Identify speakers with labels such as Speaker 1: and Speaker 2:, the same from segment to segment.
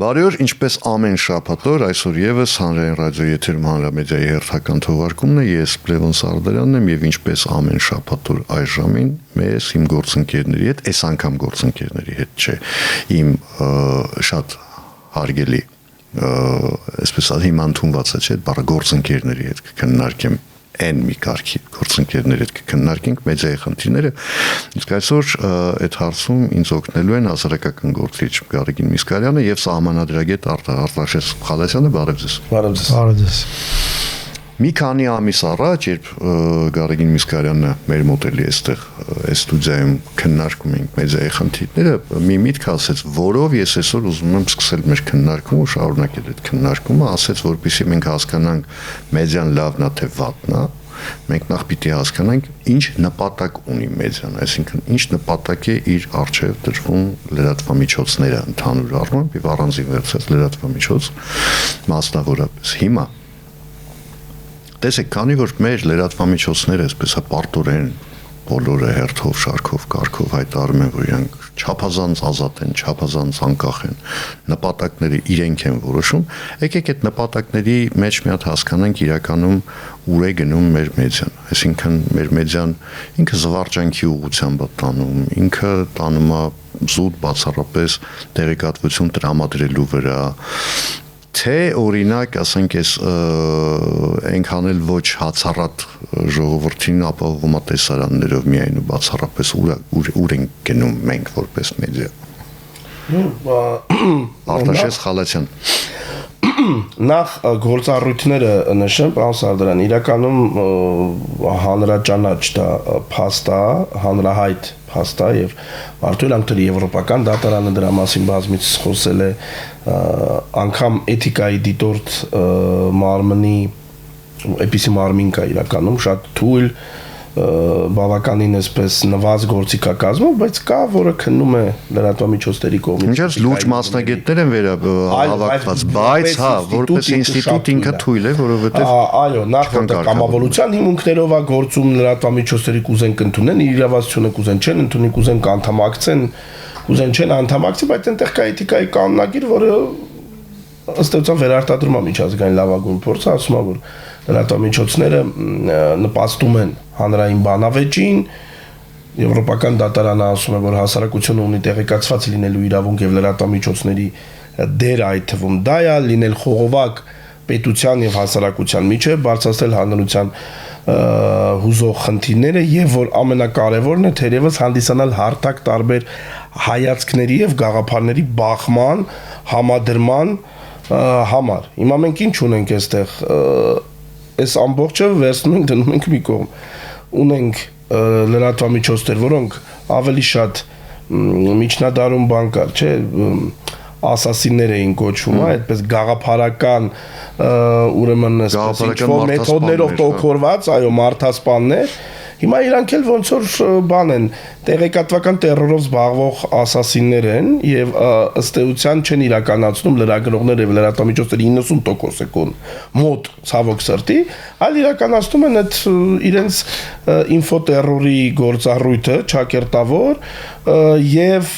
Speaker 1: Բարի օր, ինչպես ամեն շաբաթ օր, այսօր եւս հանրային ռադիոյի եթերում հանրամեդիայի հերթական թողարկումն է, ես Լևոն Սարդարյանն եմ եւ ինչպես ամեն շաբաթ օր այս ժամին մեզ իմ գործընկերների հետ, այս անգամ գործընկերների հետ չէ, իմ շատ հարգելի այսպես հիմա ընդունված է, չէ, բառը գործընկերների հետ կքննարկեմ այն մի կարգի գործընկերների հետ կքննարկենք մեդիայի խնդիրները, իսկ այսօր այդ հարցում ինձ օգնելու են հասարակական գործիչ Գարեգին Միսկալյանը եւ սահմանադրագետ Արտաշես Խալասյանը, բարև ձեզ։
Speaker 2: Բարև ձեզ։
Speaker 1: Մի քանի ամիս առաջ, երբ Գարեգին Միսկալյանը մեր մոտ էլի այստեղ այս ստուդիայում քննարկում ենք մեդիայի խնդիրները, մի միտք ասեց, որով ես այսօր ուզում եմ սկսել մեր քննարկումը ու շարունակել այդ քննարկումը, ասեց, որպեսզի մենք հասկանանք մեդիան լավն է թե վատն է, մենք նախ պիտի հասկանանք ինչ նպատակ ունի մեդիան, այսինքն ինչ նպատակ է իր առջև դրվում լրատվամիջոցները ընդհանուր առմամբ եւ առանձին վերցած լրատվամիջոց մասնավորապես հիմա տեսեք, քանի որ մեր լրատվամիջոցները այսպես պարտորեն բոլորը հերթով, շարքով, կարգով հայտարարում են, որ իրանք չափազանց ազատ են, չափազանց անկախ են, նպատակները իրենք են որոշում, եկեք այդ նպատակների մեջ մի հատ հասկանանք իրականում ուր է գնում մեր մեդիան, այսինքն մեր մեդիան ինքը զվարճանքի ուղղությամբ է տանում, ինքը տանում է զուտ բացառապես տեղեկատվություն տրամադրելու վրա, թե օրինակ, ասենք ես այնքան էլ ոչ հացառատ ժողովրդին ապահովում է տեսարաններով միայն ու բացառապես ուր են գնում մենք որպես մեդիա։ Արտաշես Խալասյան։
Speaker 2: Նախ գործառույթները նշեմ, պարոն Սարդարյան, իրականում հանրաճանաչ դա փաստ է, հանրահայտ փաստ է եւ արդյոք անգամ եվրոպական դատարանը դրա մասին բազմիցս խոսել է, անգամ էթիկայի դիտորդ մարմնի էպիսի մարմին կա իրականում շատ թույլ բավականին այսպես նվազ գործիքակազմով, բայց կա, որը քննում է լրատվամիջոցների կողմից։
Speaker 1: Ինչպես լուրջ մասնագետներ են հավաքված, բայց հա, որպես ինստիտուտ ինքը թույլ է, որովհետև
Speaker 2: այո, նախորդը կամավորության հիմունքներով է գործում լրատվամիջոցների կուզեն կընդունեն, իր իրավասությունը կուզեն չեն ընդունի, կուզեն անդամակցեն, կուզեն չեն անդամակցի, բայց այնտեղ կա էթիկայի կանոնագիր, որը ըստ էության վերարտադրում է միջազգային լավագույն փորձը, ասում է, որ լրատվամիջոցները նպաստում են հանրային բանավեճին, եվրոպական դատարանը ասում է, որ հասարակությունը ունի տեղեկացված լինելու իրավունք եւ լրատվամիջոցների դեր այդ թվում դա է, լինել խողովակ պետության եւ հասարակության միջեւ, բարձրացնել հանրության հուզող խնդիրները եւ որ ամենակարևորն է թերևս հանդիսանալ հարթակ տարբեր հայացքների եւ գաղափարների բախման, համադրման համար։ Հիմա մենք ինչ ունենք այստեղ, այս ամբողջը վերցնում ենք դնում ենք մի կողմ։ Ունենք լրատվամիջոցներ, որոնք ավելի շատ միջնադարում բան կար, չէ, ասասիններ էին կոչվում, այդպես գաղափարական ուրեմն այսպես ինչ-որ մեթոդներով տոկորված, այո, մարդասպաններ։ Հիմա իրանք էլ ոնց որ բան են, տեղեկատվական տերորով զբաղվող ասասիններ են եւ ըստ էության չեն իրականացնում լրագրողները եւ լրատվամիջոցների 90% մոտ ցավոք սրտի, այլ իրականացնում են այդ իրենց ինֆոտերորի գործառույթը, ճակերտավոր եւ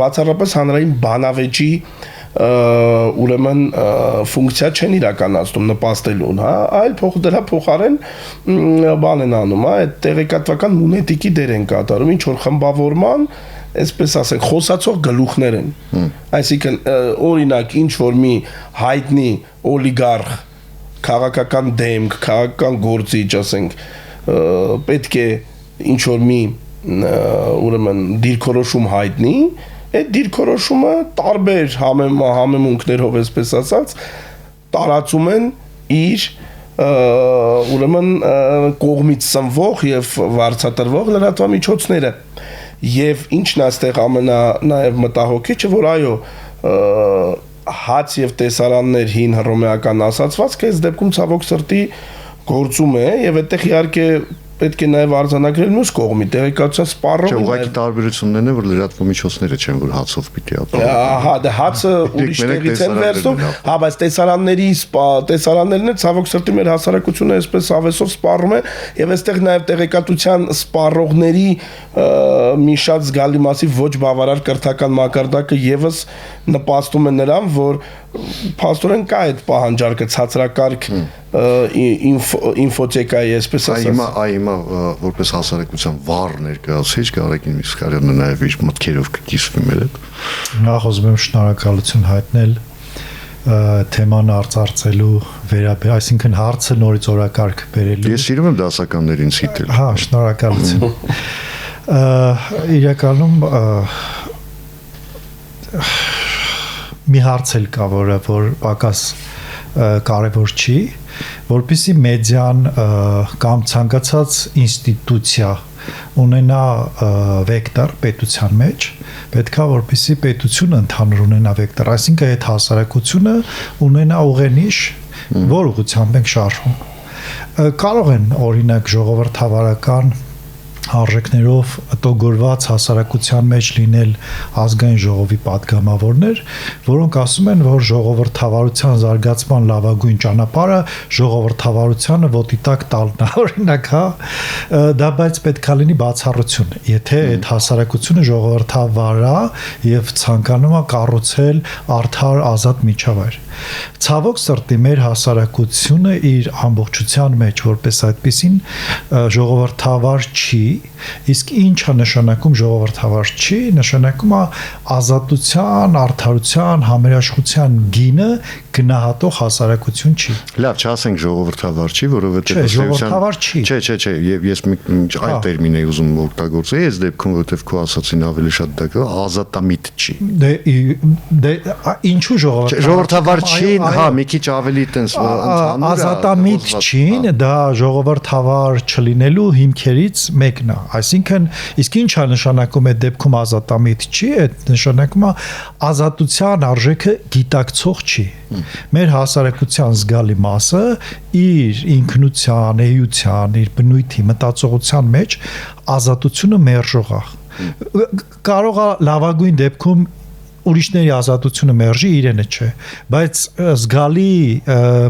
Speaker 2: բացառապես հանրային բանավեճի ուրեմն ֆունկցիա չեն իրականացնում նպաստելուն, հա, այլ դրա փոխարեն բան են անում, հա, այդ տեղեկատվական մունետիկի դեր են կատարում, ինչ որ խմբավորման, այսպես ասենք, խոսացող գլուխներ են։ Այսինքն օրինակ ինչ որ մի հայտնի օլիգարխ, քաղաքական դեմք, քաղաքական գործիչ, ասենք, պետք է ինչ որ մի ուրեմն դիրքորոշում հայտնի, այդ դիրքորոշումը տարբեր համեմունքներով այսպես ասած տարածում են իր ուրեմն կողմից սնվող եւ վարձատրվող լրատվամիջոցները եւ ինչն է այստեղ նաեւ մտահոգիչը, որ այո հաց եւ տեսարաններ հին հռոմեական ասացվածքը այս դեպքում ցավոք սրտի գործում է եւ այդտեղ իհարկե պետք է նաև արձանագրել մյուս կողմի տեղեկատվության սպառողը։
Speaker 1: Չէ, ուղղակի տարբերություններն են, որ լրատվող միջոցները չեն, որ հացով պիտի ապրեն։
Speaker 2: Ահա, դա հացը ուրիշ տեղից են վերցնում, հա, բայց տեսարաններն են ցավոք սրտի մեր հասարակությունը այսպես ավեսով սպառում է, եւ այստեղ նաև տեղեկատվության սպառողների մի շատ զգալի մասի ոչ բավարար կրթական մակարդակը եւս նպաստում է նրան, որ փաստորեն կա այդ պահանջարկը ցածրակարգ ինֆոթեկայի, այսպես ասած։
Speaker 1: Այ որպես հասարակության վառ ներկայացուցիչ Գարեգին Միսկարյանը նաև իր մտքերով կկիսվի մեր հետ։
Speaker 3: Նախ ուզում եմ շնորհակալություն հայտնել թեման արծարծելու վերաբերյալ, այսինքն հարցը նորից օրակարգ բերելու։
Speaker 1: Ես սիրում եմ դասականներին ցիտել։
Speaker 3: Հա, շնորհակալություն։ Իրականում մի հարց էլ կա, որ պակաս կարևոր չի, որպեսզի մեդիան կամ ցանկացած ինստիտուցիա ունենա վեկտոր պետության մեջ, պետքա որպեսզի պետությունը ընդհանուր ունենա վեկտոր, այսինքն այդ հասարակությունը ունենա ուղենիշ, որ ուղղությամբ ենք շարժվում։ Կարող են օրինակ ժողովրդավարական արժեքներով տոգորված հասարակության մեջ լինել ազգային ժողովի падգամավորներ, որոնք ասում են, որ ժողովրդավարության զարգացման լավագույն ճանապարհը ժողովրդավարությանը ոտի տակ տալն է, օրինակ, հա, դա բայց պետք է լինի բացառություն, եթե այդ հասարակությունը ժողովրդավար է եւ ցանկանում է կառուցել արդար ազատ միջավայր։ Ցավոք սրտի մեր հասարակությունը իր ամբողջության մեջ որպես այդպեսին ժողովրդավար չի, իսկ ինչա նշանակում ժողովրդավար չի, նշանակում է ազատության, արդարության, համերաշխության գինը գնահատող հասարակություն չի։
Speaker 1: Լավ, չասենք ժողովրդավար չի, որովհետեւ
Speaker 3: ժողովրդավար չի։
Speaker 1: Չէ, եւ ես այլ տերմին եմ ուզում օգտագործել, այս դեպքում որովհետեւ քո ասացին ավելի շատ դա կա, ազատամիտ չի։
Speaker 3: Դե ինչու
Speaker 1: ժողովրդավար չի, հա, մի քիչ ավելի տենց ընդհանուր
Speaker 3: ազատամիտ չին, դա ժողովրդավար չլինելու հիմքերից մեկն է։ Այսինքն, իսկ ինչա նշանակում է դեպքում ազատամիտ չի, այդ նշանակում է ազատության արժեքը գիտակցող չի։ Մեր հասարակության զգալի մասը իր ինքնության, էության, իր բնույթի մտածողության մեջ ազատությունը մերժող է։ Կարող է լավագույն դեպքում ուրիշների ազատությունը մերժի, իրենը չէ, բայց զգալի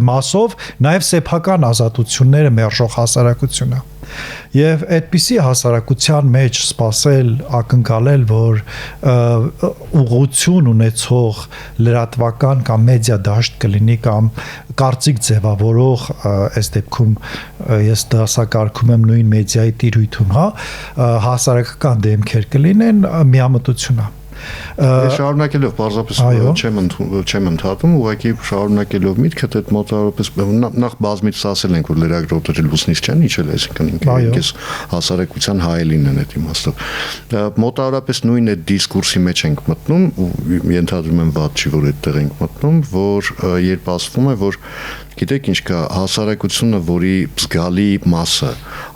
Speaker 3: մասով նաև սեփական ազատությունները մերժող հասարակությունը։ Եվ այդպիսի հասարակության մեջ սпасել, ակնկալել, որ ուղղություն ունեցող լրատվական կամ մեդիա դաշտ կլինի կամ կարծիք ձևավորող, այս դեպքում ես դասակարգում եմ նույն մեդիայի տիրույթում, հա, հասարակական դեմքեր կլինեն, միամտություն է։
Speaker 1: Ես շարունակելով պարզապես չեմ ընդհատում, ուղղակի շարունակելով միտքը այդ մոտավորապես նախ բազմից ասել ենք, որ լրագրողները լուսնից չեն իջել, այսինքն ինքս հասարակության հայելին են այդ իմաստով։ Մոտավորապես նույն այդ դիսկուրսի մեջ ենք մտնում, ենթադրում եմ վատ չի, որ այդտեղ ենք մտնում, որ երբ ասվում է, որ գիտեք ինչ կա, հասարակությունը, որի զգալի մասը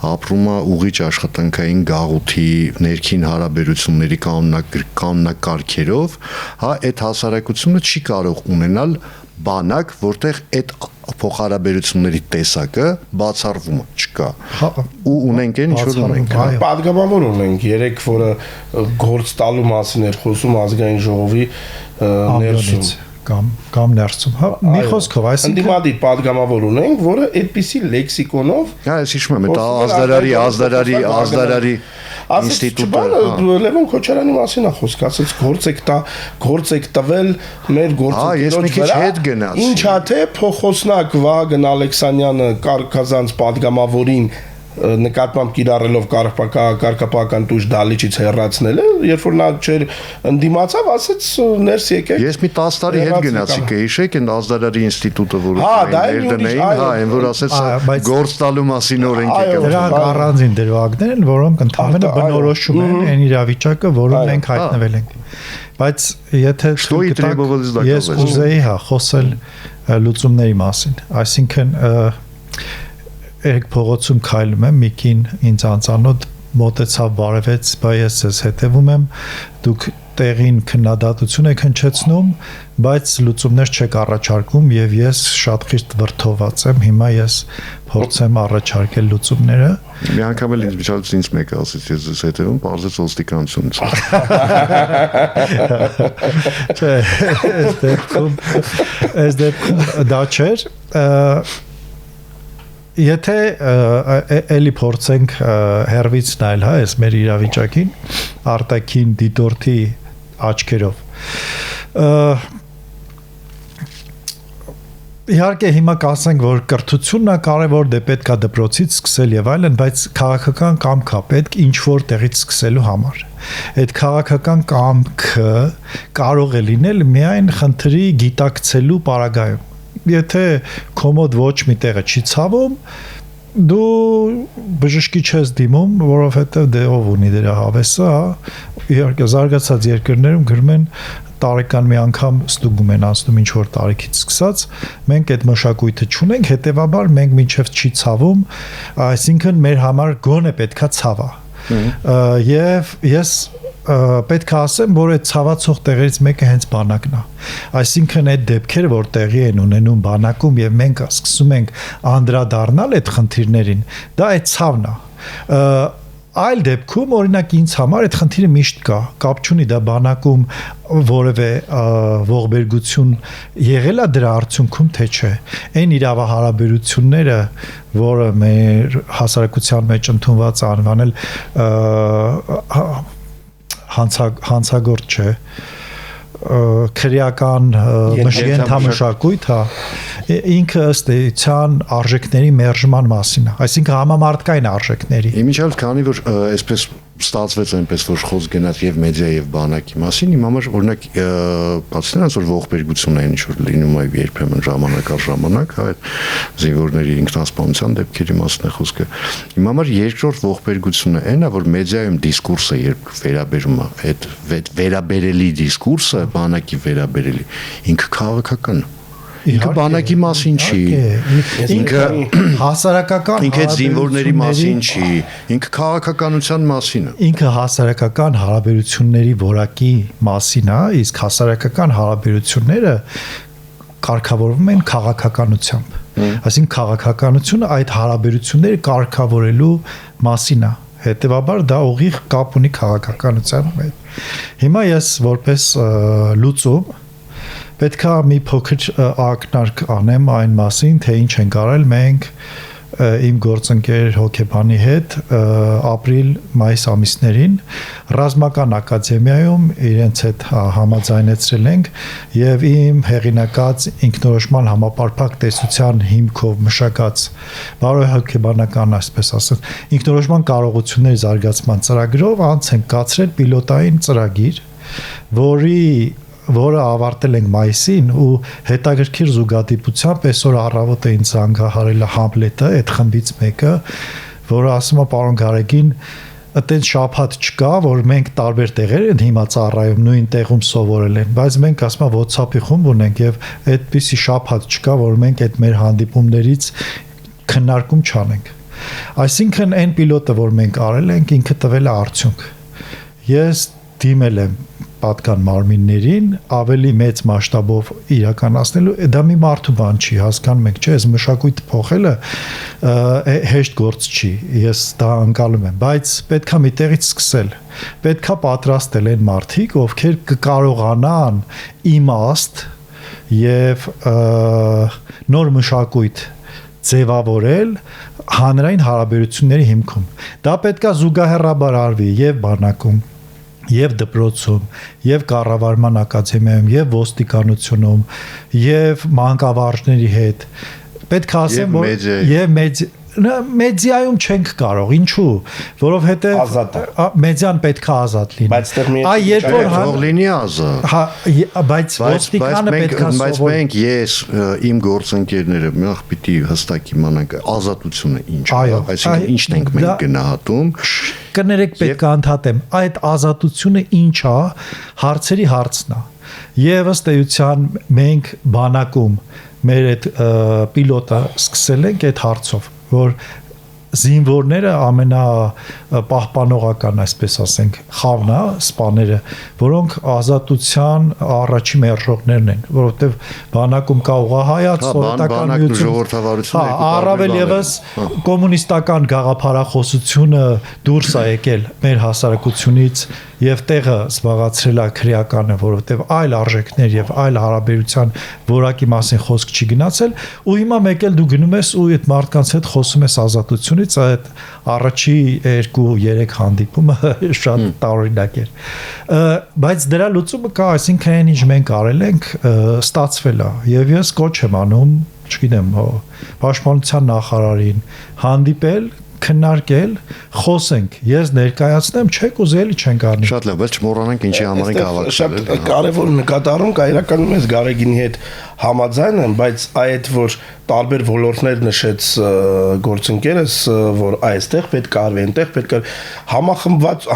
Speaker 1: ապրում է ուղիղ աշխատանքային գաղութի, ներքին հարաբերությունների կանոնակարգերով, հա, այդ հասարակությունը չի կարող ունենալ բանակ, որտեղ այդ փոխհարաբերությունների տեսակը բացառվում չկա։ Ու ունենք այն, ինչ որ ունենք։
Speaker 2: Պատգամավոր ունենք, երեք, որը գործ տալու մասին էր խոսում ազգային ժողովի ներսում
Speaker 3: կամ ներսում, հա, մի խոսքով, այսինքն
Speaker 2: ընդդիմադիր падգամավոր ունենք, որը այդպիսի լեքսիկոնով,
Speaker 1: հա, ես հիշում եմ, ազդարարի ինստիտուտը,
Speaker 2: Լևոն Քոչարյանի մասին է խոսք, ասեց գործ եք տվել մեր գործընկերոջ վրա, ինչա թե փոխոսնակ Վահագն Ալեքսանյանը Կազանց падգամավորին նկատմամբ կիրառելով կարգապահական տույժ դալիճից հեռացնել է, երբ որ նա չէր ընդդիմացավ, ասեց ներս եկեք։
Speaker 1: Ես մի 10 տարի հետ գնացի, կհիշեք, այն ազդարարի ինստիտուտը, որը ներդնեին, հա, այն որ ասեց գործ տալու մասին օրենք եկավ։
Speaker 3: Դրանք առանձին դրվագներ են, որոնք ընդհանրապես բնորոշում են այն իրավիճակը, որում մենք հայտնվել ենք։ Բայց եթե ես ուզեի խոսել լուծումների մասին, այսինքն երեք փողոցում քայլում եմ մի կին ինձ անծանոթ մոտեցավ բարևեց, բայց ես ես հետևում եմ, դուք տեղին քննադատություն եք հնչեցնում, բայց լուծումներ չեք առաջարկում եւ ես շատ խիստ վրդոված եմ, հիմա ես փորձեմ առաջարկել լուծումները։
Speaker 1: Մի անգամ էլ ինձ մեկը ասեց, ես ես հետևում, բարձր ոստիկանություն։
Speaker 3: Չէ, այս դեպքում դա չէր։ Եթե էլի փորձենք հերվից նայել, հա, այս մեր իրավիճակին, արտաքին դիտորդի աչքերով։ Իհարկե հիմա կասենք, որ կրթությունն է կարևոր, դե պետք է դպրոցից սկսել եւ այլն, բայց քաղաքական կամք է պետք ինչ որ տեղից սկսելու համար։ Այդ քաղաքական կամքը կարող է լինել միայն խնդրի գիտակցելու պարագայում։ Եթե կոմոդ ոչ մի տեղը չի ցավում, դու բժշկի չես դիմում, որովհետև դե ով ունի դրա հավեսը, իհարկե զարգացած երկրներում գրում են տարեկան մի անգամ ստուգում են անցնում ինչ որ տարիքից սկսած, մենք այդ մշակույթը չունենք, հետեւաբար մենք մինչև չի ցավում, այսինքն մեր համար գոնե պետքա ցավա։ Եվ ես պետք է ասեմ, որ այդ ցավացող տեղերից մեկը հենց բանակն է։ Այսինքն այդ դեպքերը, որ տեղի են ունենում բանակում եւ մենք սկսում ենք անդրադառնալ այդ խնդիրներին, դա այդ ցավն է։ Այլ դեպքում օրինակ ինձ համար այդ խնդիրը միշտ կա, կապ չունի դա բանակում որևէ ողբերգություն եղել է դրա արդյունքում թե չէ։ Այն իրավահարաբերությունները, որը մեր հասարակության մեջ ընդունված անվանել հանցագործ չէ, քրեական ենթամշակույթ, հա, ինքը ըստ էության արժեքների մերժման մասին է, այսինքն համամարտկային արժեքների։
Speaker 1: Իմիջիալ քանի որ այսպես ստացվեց այնպես որ խոսք գնաց եւ մեդիա եւ բանակի մասին, իմ համար օրինակ բացի նրանց որ ողբերգություն այն ինչ որ լինում է երբեմն ժամանակ առ ժամանակ, հա, այդ զինվորների ինքնասպանության դեպքերի մասն է խոսքը։ Իմ համար երկրորդ ողբերգությունը այն է, որ մեդիայում դիսկուրսը երբ վերաբերում է, այդ վերաբերելի դիսկուրսը, բանակի վերաբերելի, ինքը քաղաքական է։ Ինքը բանակի մասին չի, ինքը
Speaker 3: հասարակական,
Speaker 1: ինքը զինվորների մասին չի, ինքը քաղաքականության մասին է։
Speaker 3: Ինքը հասարակական հարաբերությունների որակի մասին է, իսկ հասարակական հարաբերությունները կարգավորվում են քաղաքականությամբ։ Այսինքն քաղաքականությունը այդ հարաբերությունները կարգավորելու մասին է։ Հետևաբար դա ուղիղ կապ ունի քաղաքականության հետ։ Հիմա ես որպես լուծում պետք է մի փոքր ակնարկ անեմ այն մասին, թե ինչ ենք արել մենք իմ գործընկեր հոկեբանի հետ ապրիլ-մայիս ամիսներին ռազմական ակադեմիայում իրենց հետ համաձայնեցրել ենք եւ իմ հեղինակած ինքնորոշման համապարփակ տեսության հիմքով մշակած բարոյ հոկեբանական, այսպես ասած, ինքնորոշման կարողությունների զարգացման ծրագրով անց ենք կացրել պիլոտային ծրագիր, որը ավարտել ենք մայիսին ու հետաքրքիր զուգադիպությամբ այսօր առավոտ ինձ զանգահարել է Համլետը, այդ խմբից մեկը, որը ասում է պարոն Գարեգին, այդտենց շաբաթ չկա, որ մենք տարբեր տեղեր են հիմա ծառայում, նույն տեղում սովորել են, բայց մենք ասում ենք WhatsApp-ի խումբ ունենք եւ այդպիսի շաբաթ չկա, որ մենք այդ մեր հանդիպումներից քննարկում չանենք։ Այսինքն այն պիլոտը, որ մենք արել ենք, ինքը տվել է արդյունք։ Ես դիմել եմ պատկան մարմիններին ավելի մեծ մասշտաբով իրականացնելու, դա մի մարդու բան չի, հասկանում եք, չէ, այս մշակույթը փոխելը հեշտ գործ չի, ես դա անցալում եմ, բայց պետքա մի տեղից սկսել, պետքա պատրաստել այն մարդիկ, ովքեր կկարողանան իմաստ եւ նոր մշակույթ ձևավորել հանրային հարաբերությունների հիմքում։ Դա պետքա զուգահեռաբար արվի եւ բանակում, եւ դպրոցում, եւ կառավարման ակադեմիայում, եւ ոստիկանությունում, եւ մանկավարժների հետ։ Պետք է ասեմ, որ եւ մեդիայում չենք կարող, ինչու, որովհետեւ մեդիան պետք է ազատ լինի։
Speaker 2: Բայց դեռ մի
Speaker 3: երբ որ
Speaker 1: թող լինի ազատ։
Speaker 3: Հա, բայց ոստիկանը պետք է
Speaker 1: բայց մենք ես իմ գործընկերները մեղ պիտի հստակ իմանանք ազատությունը ինչ է, այսինքն ինչն ենք մենք գնահատում։
Speaker 3: Կներեք պետք է ընդհատեմ, այդ ազատությունը ինչ է, հարցերի հարցն է։ Եվ ըստ էության մենք բանակում մեր այդ պիլոտը սկսել ենք այդ հարցով, որ զինվորները ամենապահպանողական, այսպես ասենք, խավն է, սպաները, որոնք ազատության առաջի մերժողներն են, որովհետև բանակում կա ուղղահայաց սովետական
Speaker 1: միություն,
Speaker 3: առավել եւս կոմունիստական գաղափարախոսությունը դուրս է եկել մեր հասարակությունից եւ տեղը զբաղացրել է քրեականը, որովհետեւ այլ արժեքներ եւ այլ հարաբերության որակի մասին խոսք չի գնացել, ու հիմա մեկ էլ դու գնում ես ու այդ մարդկանց հետ խոսում ես ազատությունից, այդ առաջի 2-3 հանդիպումը շատ տարօրինակ էր, բայց դրա լուծումը կա, այսինքն այն ինչ մենք արել ենք, ստացվել է եւ ես կոչ եմ անում, չգիտեմ, պաշտպանության նախարարին հանդիպել, քննարկել, խոսենք, ես ներկայացնեմ, չեք ուզելի չենք անի։
Speaker 1: Շատ լավ, բայց չմոռանանք ինչի համար ենք հավաքվել։
Speaker 2: Շատ կարևոր նկատառում կա, իրականում ես Գարեգինի հետ համաձայն եմ, բայց այդ որ տարբեր ոլորտներ նշեց գործընկերս, որ այստեղ պետք է արվի, այնտեղ պետք է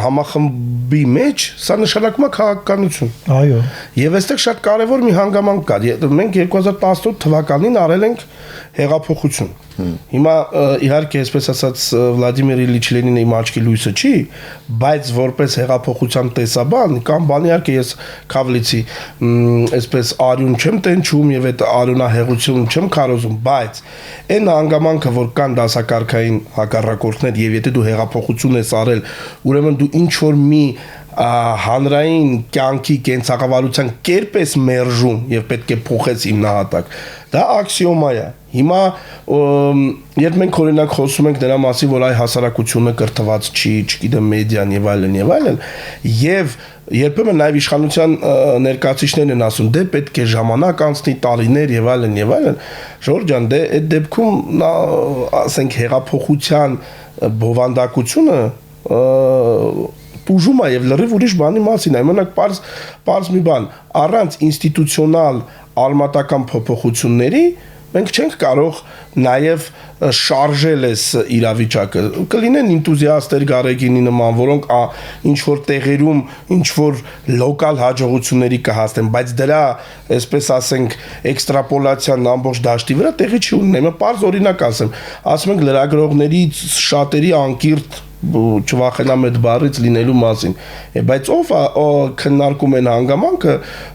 Speaker 2: համախմբի մեջ, սա նշանակում է քաղաքականություն։
Speaker 3: Այո։
Speaker 2: Եվ այստեղ շատ կարևոր մի հանգամանք կա։ Մենք 2018 թվականին արել ենք հեղափոխություն։ Հիմա իհարկե, այսպես ասած, Վլադիմիր Իլիչ Լենինը իմ աչքի լույսը չի, բայց որպես հեղափոխության տեսաբան կամ բան իհարկե ես Քավլիցի այսպես արյուն չեմ տենչում եւ այդ արյունահեղություն չեմ քարոզում, բայց այն հանգամանքը, որ կան դասակարգային հակառակորդներ եւ եթե դու հեղափոխություն ես արել, ուրեմն դու ինչ որ մի հանրային կյանքի կենցաղավարության կերպ ես մերժում եւ պետք է փոխես իմ նահատակ։ Դա աքսիոմա է։ Հիմա երբ մենք օրինակ խոսում ենք դրա մասին, որ այ հասարակությունը կրթված չի, չգիտեմ, մեդիան եւ այլն, եւ երբեմն նաեւ իշխանության ներկայացուցիչներն են ասում, դե պետք է ժամանակ անցնի, տարիներ եւ այլն, Ժորժ ջան, դե այդ դեպքում ասենք հեղափոխության բովանդակությունը ուժում է եւ լրիվ ուրիշ բանի մասին, այմանակ պարզ մի բան, առանց ինստիտուցիոնալ արմատական փոփոխությունների մենք չենք կարող նաև շարժել այս իրավիճակը։ Կլինեն ինտուզիաստներ Գարեգինի նման, որոնք ինչ որ տեղերում ինչ որ լոկալ հաջողությունների կհասնեն, բայց դրա, այսպես ասենք, էքստրապոլացիան ամբողջ դաշտի վրա տեղի չի ունենա։ Պարզ օրինակ ասեմ, ասում ենք լրագրողներից շատերի անկիրթ չվախենամ այդ բառից լինելու մասին, բայց ով քննարկում են հանգամանքը,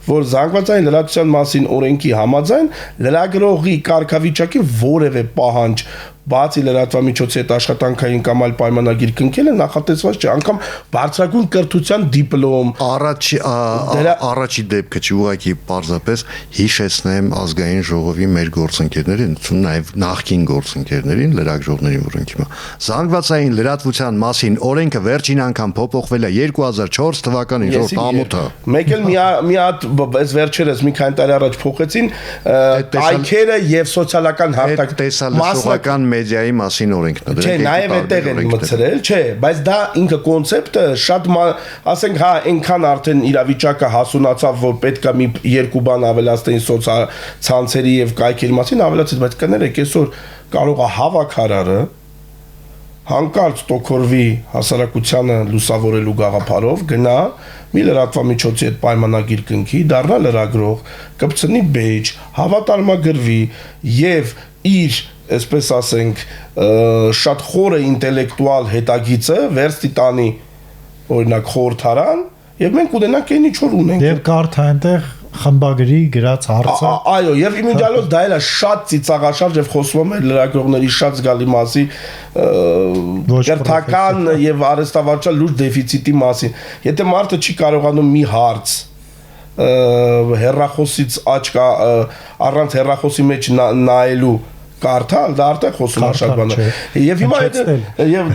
Speaker 2: որ զանգվածային լրատվության մասին օրենքի համաձայն լրագրողի կարգավիճակի որևէ պահանջ բացի լրատվամիջոցի հետ աշխատանքային կամ այլ պայմանագիր կնքելը նախատեսված չէ, անգամ բարձրագույն կրթության դիպլոմ
Speaker 1: առաջի դեպքը չի, ուղղակի պարզապես հիշեցնեմ ազգային ժողովի մեր գործընկերներին, նաև նախկին գործընկերներին, լրագրողներին, որոնք հիմա զանգվածային լրատվության մասին օրենքը վերջին անգամ փոփոխվել է 2004 թվականին, որ ամոթը։
Speaker 2: Մեկ էլ մի հատ այս վերջերս մի քանի տարի առաջ փոխեցին այքերը եւ սոցիալական
Speaker 1: հարթակ մեդիայի մասին օրենքն է։
Speaker 2: Չէ, նաև այդտեղ են մտցրել, չէ, բայց դա ինքը կոնցեպտը շատ, ասենք, հա, այնքան արդեն իրավիճակը հասունացավ, որ պետքա մի երկու բան ավելացնեն սոցցանցերի եւ կայքերի մասին, ավելացած, բայց կներեք, այսօր կարող է հավաքարարը հանկարծ տոկորվի հասարակությանը լուսավորելու գաղափարով գնա մի լրատվամիջոցի հետ պայմանագիր կնքի, դառնա լրագրող, կպցնի բեյջ, հավատարմագրվի եւ իր, այսպես ասենք, շատ խորը ինտելեկտուալ հետագիծը վերստի տանի օրինակ խորհրդարան եւ մենք ունենանք այն ինչ որ ունենք
Speaker 3: եւ կարթա այնտեղ խմբագրի գրած հարցը
Speaker 2: այո եւ իմիջիալոց դա էլ է շատ ծիծաղաշարժ եւ խոսում է լրագրողների շատ զգալի մասի կրթական եւ արհեստավարչական լուրջ դեֆիցիտի մասին եթե մարդը չի կարողանում մի հարց հեռախոսից աչք առանց հեռախոսի մեջ նայելու կարդալ, դա արդեն խոսում է շատ բաներ։ Եվ հիմա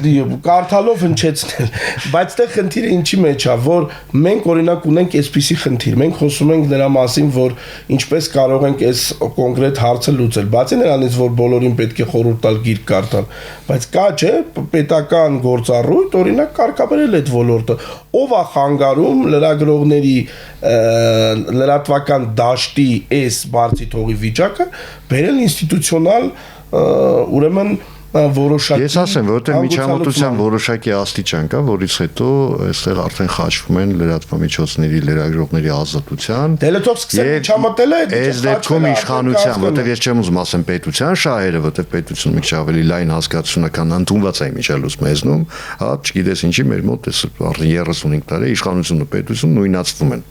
Speaker 2: եւ կարդալով հնչեցնել, բայց դե խնդիրը ինչի մեջ է, որ մենք օրինակ ունենք այսպիսի խնդիր, մենք խոսում ենք նրա մասին, որ ինչպես կարող ենք այս կոնկրետ հարցը լուծել, բացի նրանից, որ բոլորին պետք է խորհուրդ տալ գիրք կարդալ, բայց կա չէ, պետական գործառույթ, օրինակ կարգավորել այդ ոլորտը, ով է խանգարում լրագրողների լրատվական դաշտի այս բարձի թողի վիճակը, բերել ինստիտուցիոնալ ուրեմն որոշակի
Speaker 1: Ես ասեմ, որտեղ միջամտության որոշակի աստիճան կա, որից հետո այստեղ արդեն խաչվում են լրատվամիջոցների, լրագրողների ազատության։
Speaker 2: Դե լեթող սկսեն միջամտել է,
Speaker 1: այս դեպքում իշխանության, որտեղ ես չեմ ուզում ասեմ պետության շահերը, որտեղ պետությունը մի քիչ ավելի լայն հասկացությունական ընդունված է միջալուց մեզնում, հա, չգիտես ինչի մեր մոտ էս 35 տարի իշխանությունը ու պետությունը նույնացվում են։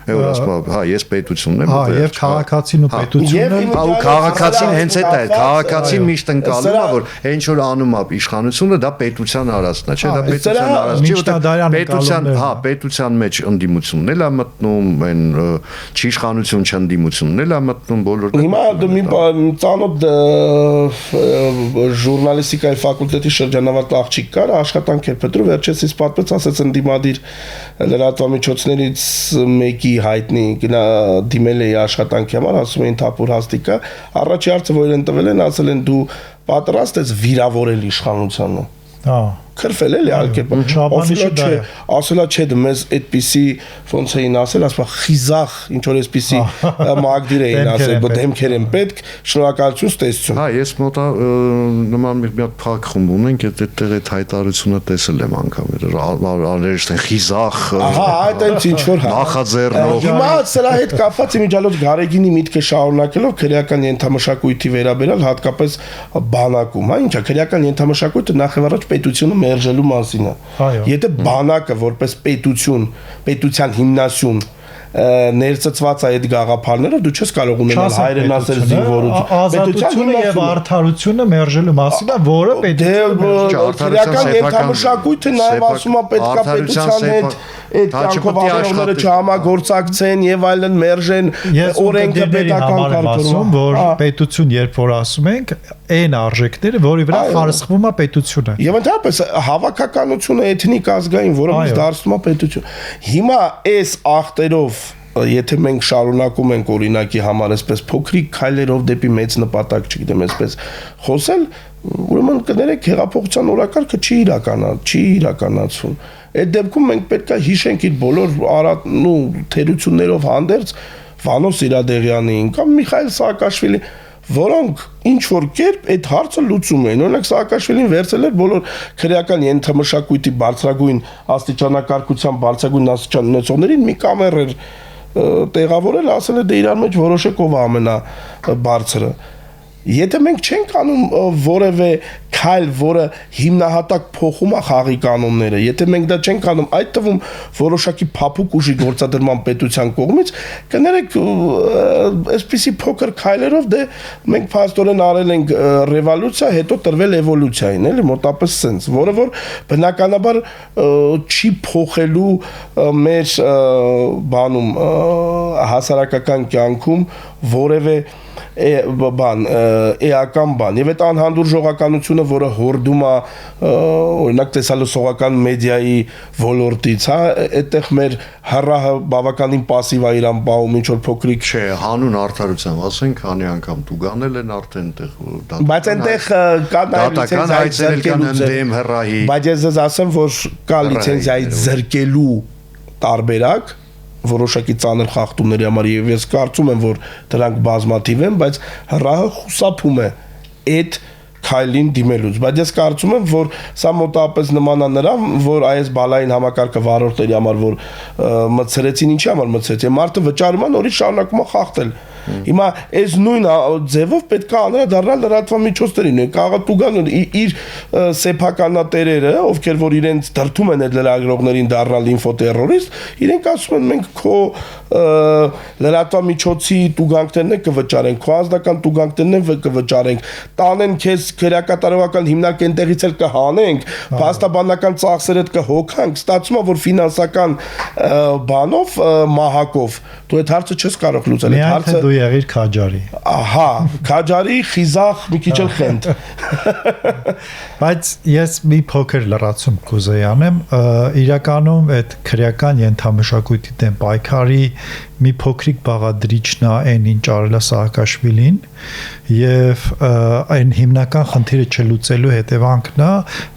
Speaker 1: Հա, ես պետությունն եմ,
Speaker 3: եւ քաղաքացին ու պետությունն
Speaker 1: ու քաղաքացին հենց այդ է, քաղաքացին միշտ ընկալում է, որ ինչ որ անում է իշխանությունը, դա պետության արածն է, չէ՞, դա պետության արածն է, պետության, հա, պետության մեջ ընդդիմությունն էլ է մտնում, այն չիշխանություն չընդդիմությունն էլ է մտնում, բոլոր։
Speaker 2: Հիմա մի ծանոթ ժուրնալիստիկայի ֆակուլտետի շրջանավարտ աղջիկ կար, աշխատանք էր փնտրում, վերջերս ինձ պատմեց, ասեց ընդդիմադիր լրատվամիջոցներից մեկի հայտնի դիմել է աշխատանքի համար, ասում էին թափուր հաստիկա, առաջի հարցը որ են տվել են, ասել են դու պատրաստ ես վիրավորել իշխանությանը։
Speaker 3: Հա
Speaker 2: քրֆել էլի ալկեպ ասելա չէ մեզ այդպիսի ոնց էին ասել ասում խիզախ ինչ որ այսպիսի մագդիր էին ասել դեմքեր են պետք շնորհակալություն ստեսություն։
Speaker 1: Հա ես մոտա նման մի հատ փակ խումբ ունենք այդտեղ այդ հայտարարությունը տեսել եմ անգամ անհրաժեշտ են խիզախ
Speaker 2: ահա այդ այնց ինչ որ
Speaker 1: նախաձեռնող
Speaker 2: հիմա սրա հետ կապված իմիջալոց Գարեգինի միտքը շարունակելով քրեական ենթամշակույթի վերաբերյալ հատկապես բանակում հա ինչա քրեական ենթամշակույթը նախ եւ առաջ պետությունը մերժելու մասին է։ Եթե բանակը որպես պետության հիմնասյուն ներծծված է այդ գաղափարները, դու չես կարող ունենալ հայրենասեր զինվորություն։
Speaker 3: Պետությունը եւ արդարությունը մերժելու մասին է, որը
Speaker 2: պետության ենթամշակույթը նաեւ ասում է պետքա պետության հետ այդ կյանքով ապրողները չհամագործակցեն եւ այլն մերժեն օրենքը պետական կարգավորում,
Speaker 3: որ պետություն երբ որ ասում ենք, այն արժեքները, որի վրա խարսխվում է պետությունը։
Speaker 2: Եվ ընդհանրապես հավաքականությունը էթնիկ ազգային, որը մեզ դարձնում է պետություն։ Հիմա այս ախտերով եթե մենք շարունակում ենք օրինակի համար այսպես փոքրիկ քայլերով դեպի մեծ նպատակ, չգիտեմ, այսպես խոսել, ուրեմն կներեք հեղափոխության օրակարգը չի իրականացվում։ Այդ դեպքում մենք պետք է հիշենք իր բոլոր թերություններով հանդերձ Վանո Սիրադեղյանին կամ Միխայել Սաակաշվիլին, որոնք ինչ որ կերպ այդ հարցը լուծում էին։ Օրինակ Սաակաշվիլին վերցել էր բոլոր քրեական ենթամշակույթի բարձրագույն աստիճանակարգության բարձրագույն աստիճան ունեցողներին մի կամեր էր տեղավորել, ասել է դե իրար մեջ որոշեք ով է ամենաբարձրը։ Եթե մենք չենք անում որևէ քայլ, որը հիմնահատակ փոխում է խաղի կանոնները, եթե մենք դա չենք անում, այդ թվում որոշակի փափուկ ուժի գործադրման պետության կողմից, կներեք այսպիսի փոքր քայլերով դե մենք փաստորեն արել ենք ռևոլյուցիա, հետո տրվել էվոլյուցիային, էլի մոտապես սենց, որը որ բնականաբար չի փոխելու մեր բանում հասարակական կյանքում որևէ բան էական բան եւ այդ անհանդուրժողականությունը որը հորդում է օրինակ տեսալուսողական մեդիայի ոլորտից հա այդտեղ մեր հառահը բավականին пассив է իրան բաղում ինչ որ փոքրիկ
Speaker 1: չէ հանուն արդարության ասենք քանի անգամ տուգանել են արդեն այդտեղ
Speaker 2: բայց այնտեղ կա
Speaker 1: դատական հայցել կան ընդդեմ հռահի
Speaker 2: բայց ես ասեմ որ կա լիցենզիայի զրկելու տարբերակ որոշակի ծանր խախտումների համար եւ ես կարծում եմ որ դրանք բազմաթիվ են բայց հրահը խուսափում է այդ քայլին դիմելուց բայց ես կարծում եմ որ սա մոտավորապես նման է նրան որ այս բալային համակարգը վարորդների համար որ մցրեցին ինչի համար մցրեցին մարդը վճարում է նորից շարունակում է խախտել Հիմա այս նույն ձևով պետք է անդրադառնալ լրատվամիջոցներին կարող տուգան իր սեփականատերերը ովքեր որ իրենց դրթում են այդ լրագրողներին դառնալ ինֆոտերորիստ իրենք ասում են մենք քո լրատվամիջոցի տուգանքներն կվճարենք քո ազգական տուգանքներն կվճարենք տանեն քեզ քրեակատարողական հիմնարկ այնտեղից էլ կհանենք փաստաբանական ծախսերդ կհոգանք ստացվում է որ ֆինանսական բանով մահակով դու այդ հարցը չես կարող լուծել այդ հարցը
Speaker 3: դու եղիր քաջարի
Speaker 2: ահա քաջարի խիզախ մի քիչ էլ խենթ
Speaker 3: բայց ես մի փոքր լրացում կուզեի անեմ իրականում այդ քրեական ենթամշակույթի դեմ պայքարի մի փոքրիկ բաղադրիչն է այն ինչ արել է Սաակաշվիլին եւ այն հիմնական խնդիրը չլուծելու հետևանքն է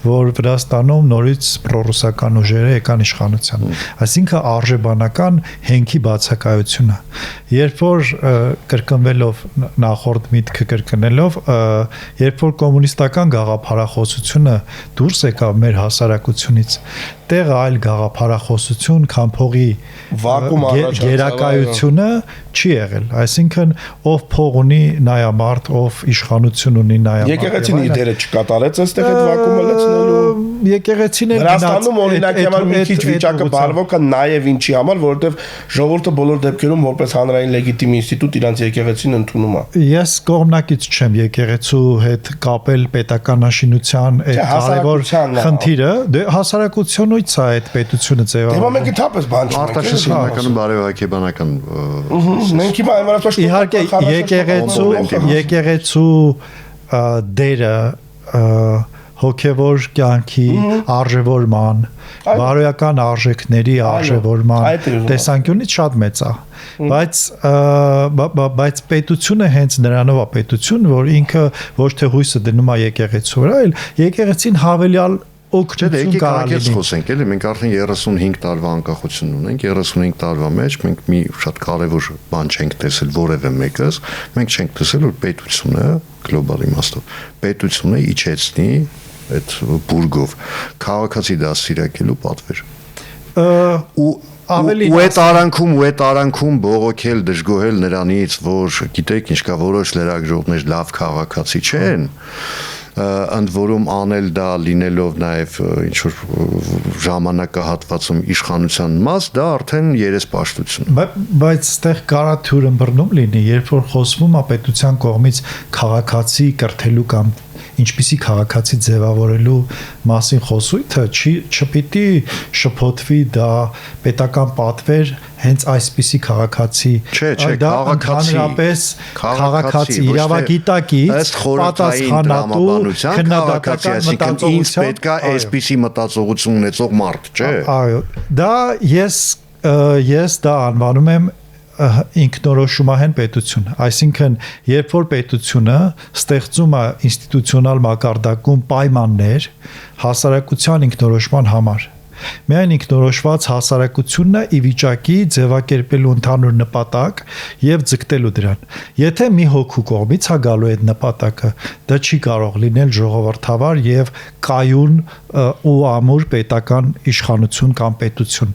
Speaker 3: որ Վրաստանում նորից պրոռուսական ուժերը եկան իշխանության այսինքն արժեբանական հենքի բացակայությունը երբ որ կրկնվելով նախորդ միտքը կրկնելով, երբ որ կոմունիստական գաղափարախոսությունը դուրս եկավ մեր հասարակությունից, տեղը այլ գաղափարախոսություն, քան փողի գերակայությունը չի եղել, այսինքն ով փող ունի նայամարտ, ով իշխանություն ունի նայամարտ։
Speaker 2: Եկեղեցին իր դերը չկատարեց այստեղ այդ վակումը լցնելու։
Speaker 3: Եկեղեցին
Speaker 2: Վրաստանում օրինակ եղավ մի քիչ վիճակը բարվոք է նաև ինչի համար, որովհետև ժողովուրդը բոլոր դեպքերում որպես հանրային լեգիտիմ ինստիտուտ իրանց եկեղեցին ընդունում է։
Speaker 3: Ես կողմնակից չեմ եկեղեցու հետ կապել պետականաշինության այդ կարևոր խնդիրը, դե հասարակությունից է այդ պետությունը ձևավորվում։
Speaker 2: Դե մենք իթապես բան չենք։
Speaker 1: Արտաշեսի հիմնականում բարեհոգեբանական
Speaker 2: մենք հիմա այնվարաշ
Speaker 3: իհարկե եկեղեցու դերը հոգևոր կյանքի արժևորման, բարոյական արժեքների արժևորման տեսանկյունից շատ մեծ է, բայց պետությունը հենց նրանով է պետություն, որ ինքը ոչ թե հույսը դնում է եկեղեցու վրա, այլ եկեղեցին հավելյալ օգնություն կարելի
Speaker 1: խոսենք, էլի մենք արդեն 35 տարվա անկախություն ունենք, 35 տարվա մեջ մենք մի շատ կարևոր բան չենք տեսել որևէ մեկս, մենք չենք տեսել որ պետությունը գլոբալ իմաստով պետությունը իջեցնի այդ բուրգով քաղաքացի դաստիարակելու պատվեր ու այդ արանքում բողոքել դժգոհել նրանից որ գիտեք ինչ կա որոշ լրագրողներ լավ քաղաքացի չեն ընդ որում անել դա լինելով նաև ինչ որ ժամանակահատվածում իշխանության մաս դա արդեն երեսպաշտություն
Speaker 3: բայց այդտեղ կարա թյուր ըմբռնում լինի երբ որ խոսվում է պետության կողմից քաղաքացի կրթելու կամ ինչպիսի քաղաքացի ձևավորելու մասին խոսույթը չպիտի շփոթվի դա պետական պատվեր հենց այսպիսի քաղաքացի
Speaker 1: դա
Speaker 3: ընդհանրապես քաղաքացի իրավագիտակից պատասխանատու քննադատական
Speaker 1: մտածողություն ինձ պետք է այսպիսի մտածողություն ունեցող մարդ չէ
Speaker 3: այո դա ես դա անվանում եմ ինքնորոշումահեն պետություն, այսինքն երբ որ պետությունը ստեղծում է ինստիտուցիոնալ մակարդակում պայմաններ հասարակության ինքնորոշման համար միայն ինքնորոշված հասարակությունն է ի վիճակի ձևակերպելու ընդհանուր նպատակ եւ ձգտելու դրան։ Եթե մի հոգու կողմից է գալու այդ նպատակը, դա չի կարող լինել ժողովրդավար եւ կայուն ու ամուր պետական իշխանություն կամ պետություն։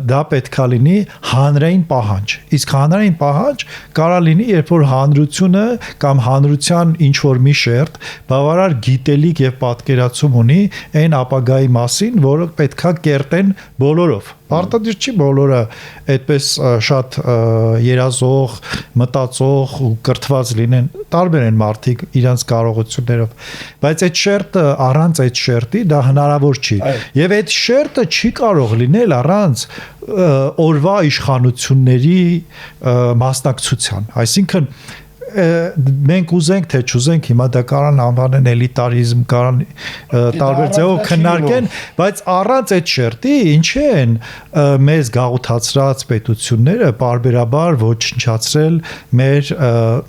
Speaker 3: Դա պետքա լինի հանրային պահանջ։ Իսկ հանրային պահանջ կարա լինի, երբ որ հանրությունը կամ հանրության ինչ որ մի շերտ բավարար գիտելիք եւ պատկերացում ունի այն ապագայի մասին, որը պետքա կերտեն բոլորով։ Արտադիր չի բոլորը այդպես շատ երազող, մտածող ու կրթված լինեն, տարբեր են մարդիկ իրանց կարողություններով, բայց այդ շերտը առանց այդ շերտի դա հնարավոր չի։ Եվ այդ շերտը չի կարող լինել առանց օրվա իշխանությունների մասնակցության, այսինքն մենք ուզենք թե չուզենք հիմա դա կարան անվանեն էլիտարիզմ, կարան տարբեր ձևով քննարկեն, բայց առանց այդ շերտի ինչ են մեզ գաղութացրած պետությունները պարբերաբար ոչնչացրել մեր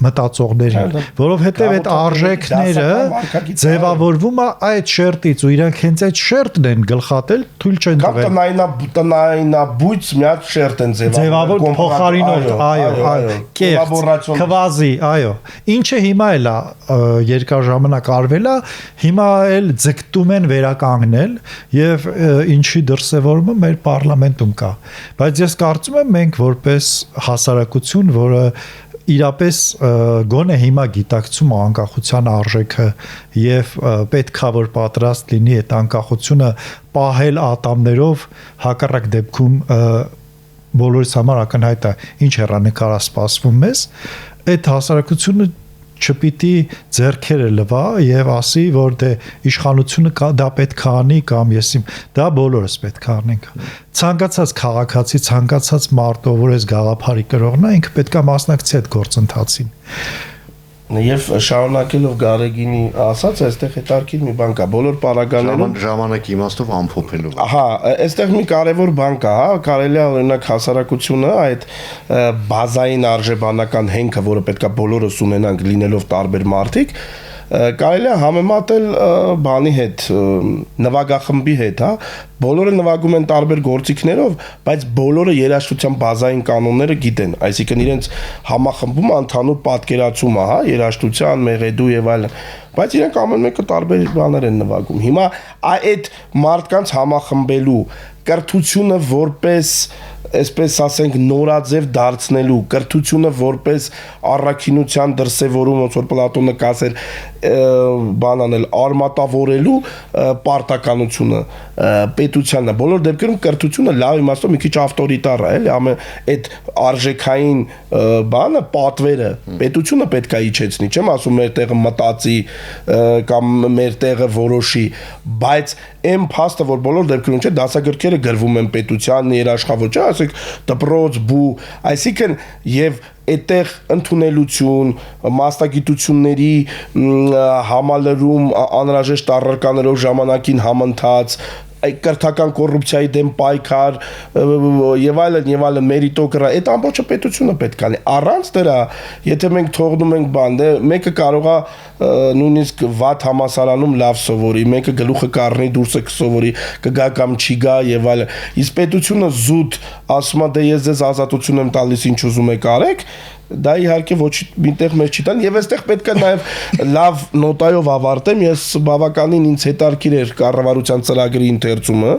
Speaker 3: մտածողներին, որովհետև այդ արժեքները ձևավորվում է այդ շերտից ու իրանք հենց այդ շերտն են գլխատել, թույլ չեն տվել։
Speaker 2: Տնայնաբույց մի հատ շերտ են
Speaker 3: ձևավորել փոխարինող, այո, կեղծ, քվազի այո, ինչը հիմա էլ երկար ժամանակ արվել է, հիմա էլ ձգտում են վերականգնել եւ ինչի դրսեւորումը մեր parlamentum կա։ Բայց ես կարծում եմ մենք որպես հասարակություն, որը իրապես գոնե հիմա գիտակցում անկախության արժեքը եւ պետքա որ պատրաստ լինի այդ անկախությունը պահել ատամներով, հակառակ դեպքում բոլորիս համար ակնհայտ է ինչ հեռանկար է սպասվում մեզ այդ հասարակությունը չպիտի ձեռքերը լվա եւ ասի որ դե իշխանությունը դա պետք է անի կամ եսիմ դա բոլորս պետք է անենք ցանկացած քաղաքացի ցանկացած մարդ ով որ էս գաղափարի կրողն է ինքը պետք է մասնակցի այդ գործընթացին
Speaker 2: Եվ շարունակելով Գարեգինի ասած, այստեղ հետարքիր մի բան կա, բոլոր պարագաներում
Speaker 1: ժամանակի իմաստով ամփոփելով։
Speaker 2: Ահա, այստեղ մի կարևոր բան կա, հա, կարելի է օրինակ հասարակությունը այդ բազային արժեբանական հենքը, որը պետքա բոլորս ունենանք լինելով տարբեր մարդիկ, կարելի է համեմատել բանի հետ, նվագախմբի հետ, հա, բոլորը նվագում են տարբեր գործիքներով, բայց բոլորը երաժշտության բազային կանոնները գիտեն, այսինքն իրենց համախմբում ընդհանուր պատկերացում է, հա, երաժշտության, մեղեդու եւ այլն, բայց իրենք ամեն մեկը տարբեր բաներ են նվագում։ Հիմա այդ մարդկանց համախմբելու կրթությունը որպես այսպես ասենք նորաձև դարձնելու կրթությունը որպես առաքինության դրսևորում ոնց որ Պլատոնը կասեր բան անել արմատավորելու պարտականությունը պետությանն է բոլոր դեպքերում կրթությունը լավ իմաստով մի քիչ ավտորիտար է էլի այդ արժեքային բանը պատվերը պետությունը պետք է իջեցնի չեմ ասում մեր տեղը մտածի կամ մեր տեղը որոշի բայց այն փաստը որ բոլոր դեպքերում չէ դասագրքերը գրվում են պետության երաշխավորչի ասեք դպրոց բու այսինքն եւ այդտեղ ընդունելություն մասնագիտությունների համալրում անհրաժեշտ առարկաներով ժամանակին համընթաց այդ կրթական կոռուպցիայի դեմ պայքար եւ այլն մերիտոկրատիա այդ ամբողջը պետությունը պետք է անի առանց դրա եթե մենք թողնում ենք բան դե մեկը կարողա նույնիսկ վատ համասարանում լավ սովորի մեկը գլուխը կառնի դուրսը կսովորի կգա կամ չի գա եւ այլն իսկ պետությունը զուտ ասում է դե ես ձեզ ազատություն եմ տալիս ինչ ուզում եք արեք դա իհարկե ոչ միտեղ մեր չի տան եւ այստեղ պետք է նաեւ լավ նոտայով ավարտեմ ես բավականին ինձ հետարքիր էր կառավարության ծրագրի ընթերցումը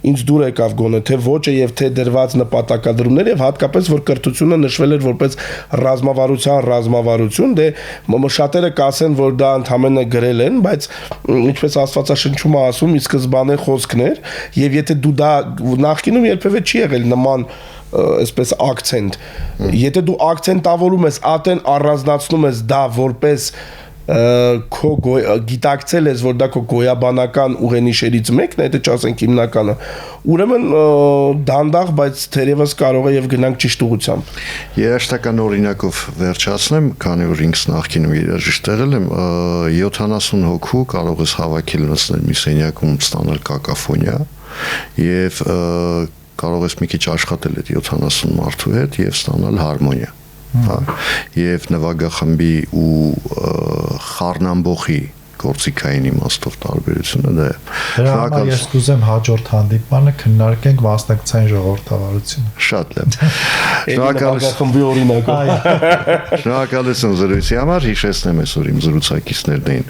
Speaker 2: ինձ դուր եկավ գոնե թե ոճը եւ թե դրված նպատակադրումներ եւ հատկապես որ կրթությունը նշվել էր որպես ռազմավարություն դե շատերը կասեն որ դա ընդհանրապես գրել են բայց ինչպես Աստվածաշնչում է ասում ի սկզբանե խոսքն էր եւ եթե դու դա նախկինում երբևէ չի եղել նման այսպես акցենտ եթե դու акցենտավորում ես ատեն առանձնացնում ես դա որպես քո գիտակցել ես որ դա քո գոյաբանական ուղենիշերից մեկն է դա չասենք հիմնականը ուրեմն դանդաղ բայց թերևս կարող է եւ գնանք ճիշտ ուղղությամբ
Speaker 1: երաշտական օրինակով վերջացնեմ քանի որ ինքս նախկինում երաժիշտ եղել եմ 70 հոգու կարող ես հավաքել նստել մի սենյակում ստանալ կակաֆոնիա եւ կարող ես մի քիչ աշխատել այդ 70 մարդու հետ եւ ստանալ հարմոնիա հա եւ նվագախմբի ու խառնամբոխի գործիքային իմաստով տարբերությունը դա է
Speaker 3: դրա համար ես կուզեմ հաջորդ հանդիպմանը քննարկենք մասնակցային ժողովրդավարությունը
Speaker 1: շատ լավ
Speaker 2: նվագախմբի օրինակով
Speaker 1: շնորհակալություն զրույցի համար հիշեցնեմ այսօր իմ զրուցակիցներն էին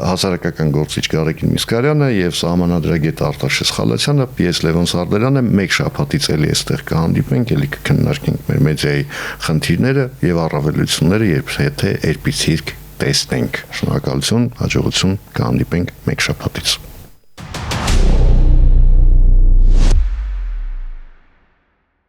Speaker 1: հասարակական գործիչ Գարեգին Միսկարյանը եւ սահմանադրագետ Արտաշես Խալացյանը ես Լևոն Սարդարյանը մեկ շաբաթից էլի այստեղ կհանդիպենք էլի կքննարկենք մեր մեդիայի խնդիրները եւ առավելությունները երբ թե երբից տեսնենք շնորհակալություն հաջողություն կհանդիպենք մեկ շաբաթից